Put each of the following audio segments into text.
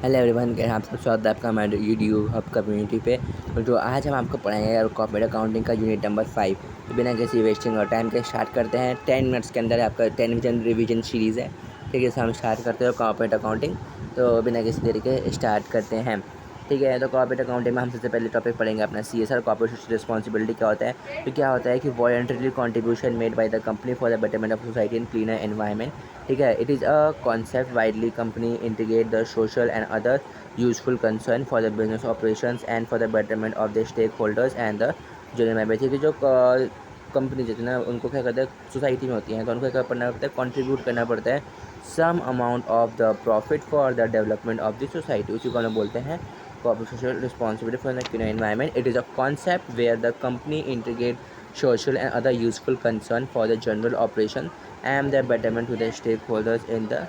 Hello everyone, कैसे आप सब? स्वागत है आपका हमारे यूट्यूब हब कम्युनिटी पे। तो आज हम आपको पढ़ाएंगे कॉर्पोरेट अकाउंटिंग का यूनिट नंबर 5। तो बिना किसी वेस्टिंग और टाइम के स्टार्ट करते हैं। 10 मिनट्स के अंदर आपका 10 मिनट रिवीजन सीरीज़ है। ठीक है, इसे हम स्टार्ट करते हैं कॉर्पोरेट अकाउंटिंग। तो बिना किसी देरी के स्टार्ट करते हैं। ठीक है, तो कॉर्पोरेट अकाउंटिंग में हम सबसे पहले टॉपिक पढ़ेंगे अपना CSR, कॉर्पोरेट सोशल रिस्पॉन्सिबिलिटी क्या होता है। तो क्या होता है कि voluntary contribution made by the company for the betterment of society and cleaner environment. ठीक है, it is a concept widely company integrate the social and other useful concern for the business operations and for the betterment of the stakeholders and the general member। ठीक है, जो company जो है ना उनको क्या करते हैं, सोसाइटी में होती हैं तो उनको क्या करना पड़ता है, कंट्रीब्यूट करना पड़ता है some amount of the profit for the development of the society. उसी को हम बोलते हैं corporate social responsibility for the environment. It is a concept where the company integrate social and other useful concern for the general operation and the betterment to the stakeholders in the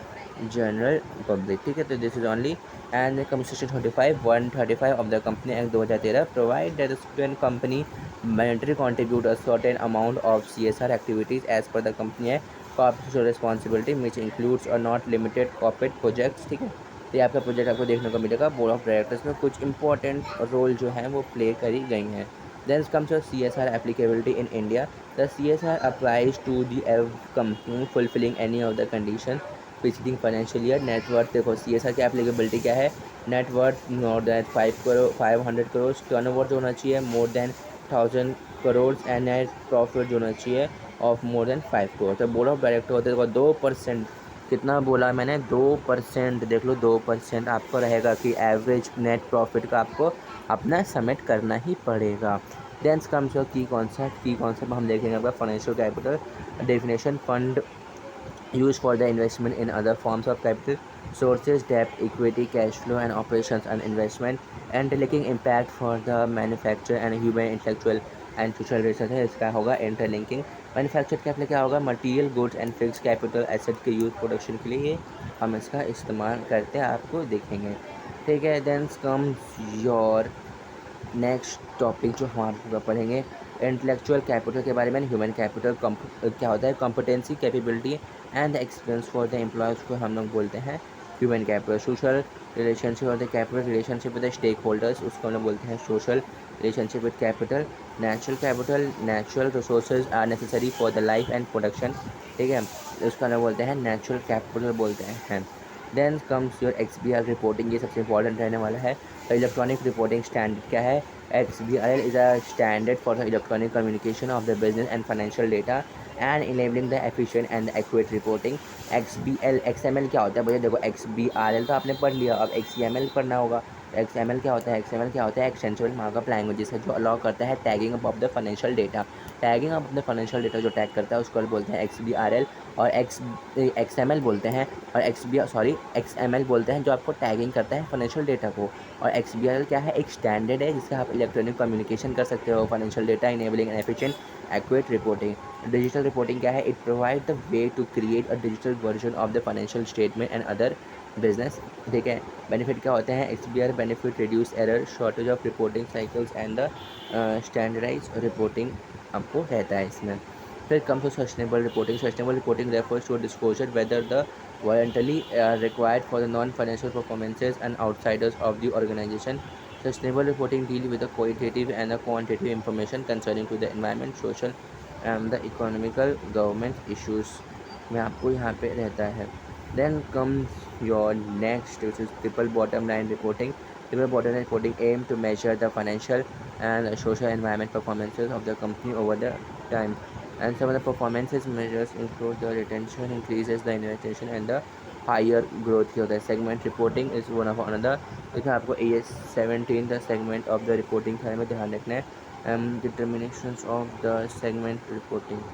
general public. ठीक है, तो this is only and constitution 135 of the company act 2013 provide that the company mandatory contribute a certain amount of CSR activities as per the company है corporate social responsibility which includes और not limited corporate projects. ठीक है, तो ये आपका project आपको देखने को मिलेगा। बोर्ड ऑफ डायरेक्टर्स में कुछ इंपॉर्टेंट रोल जो हैं वो प्ले करी गई हैं। Then comes your CSR applicability in India. The CSR applies to the company fulfilling any of the condition preceding financial year। Net worth देखो CSR की एप्लीकेबिलिटी क्या है, net worth more than 500 crore, turnover जो होना चाहिए more than 1000 crore and net profit जो होना चाहिए ऑफ मोर देन 5 करोड़। तो बोर्ड ऑफ डायरेक्टर होते हैं 2%। कितना बोला मैंने, 2%। देख लो 2% आपको रहेगा कि एवरेज नेट प्रॉफिट का आपको अपना सबमिट करना ही पड़ेगा। देन कम्स योर की कॉन्सेप्ट हम देखेंगे आपका financial capital definition. Fund used for the investment in other forms of capital sources, debt, equity, cash flow and operations and investment and linking impact for the manufacturer and human intellectual and social research है। इसका होगा interlinking. Manufacture capital क्या होगा, material goods and fix capital asset के use production के लिए हम इसका इस्तेमाल करते हैं, आपको देखेंगे। ठीक है, then comes your next topic जो हम आपको पढ़ेंगे इंटेलेक्चुअल कैपिटल के बारे में। ह्यूमन कैपिटल क्या होता है, competency, capability and experience for the employees को हम लोग बोलते हैं ह्यूमन कैपिटल। सोशल रिलेशनशिप और the capital relationship with the stakeholders, उसको हम लोग बोलते हैं social relationship with capital. Capital natural resources are necessary for the life and production. ठीक है, उसको हम लोग बोलते हैं नेचुरल कैपिटल बोलते हैं। Then comes your XBRL reporting, ये सबसे इंपॉर्टेंट रहने वाला है। इलेक्ट्रॉनिक रिपोर्टिंग स्टैंडर्ड क्या है, XBRL is a standard for the electronic communication of the business and financial data and enabling the efficient and accurate reporting. XML क्या होता है भैया, देखो XBRL तो आपने पढ़ लिया, अब XML पढ़ना होगा। XML क्या होता है, XML क्या होता है, एक्सटेंसिबल मार्कअप लैंग्वेजेस है जो अलाउ करता है tagging up of the financial data. Tagging up the financial data जो टैग करता है उसको बोलते हैं XBRL। और XML बोलते हैं, और XML बोलते हैं जो आपको टैगिंग करता है फाइनेंशियल डेटा को। और XBRL क्या है, एक स्टैंडर्ड है जिससे आप इलेक्ट्रॉनिक कम्युनिकेशन कर सकते हो financial data enabling an efficient accurate reporting. Digital reporting क्या है, it provide the way to create a digital version of the financial statement and other business. ठीक है, बेनिफिट क्या होते हैं, XBRL benefit reduce error, shortage of reporting cycles and the standardize reporting आपको रहता है इसमें। फिर come to sustainable reporting. Sustainable reporting refers to disclosure whether the voluntarily required for the non-financial performances and outsiders of the organization. Sustainable reporting deal with the qualitative and the quantitative information concerning to the environment, social and the economical government issues में आपको यहाँ पे रहता है। Then comes your next which is triple bottom line reporting. Triple bottom line reporting aim to measure the financial and social environment performances of the company over the time. And some of the performances measures include the retention increases, the innovation and the higher growth here. The segment reporting is one of another। देखिए आपको AS17 the segment of the reporting के बारे में ध्यान रखना है। Determinations of the segment reporting।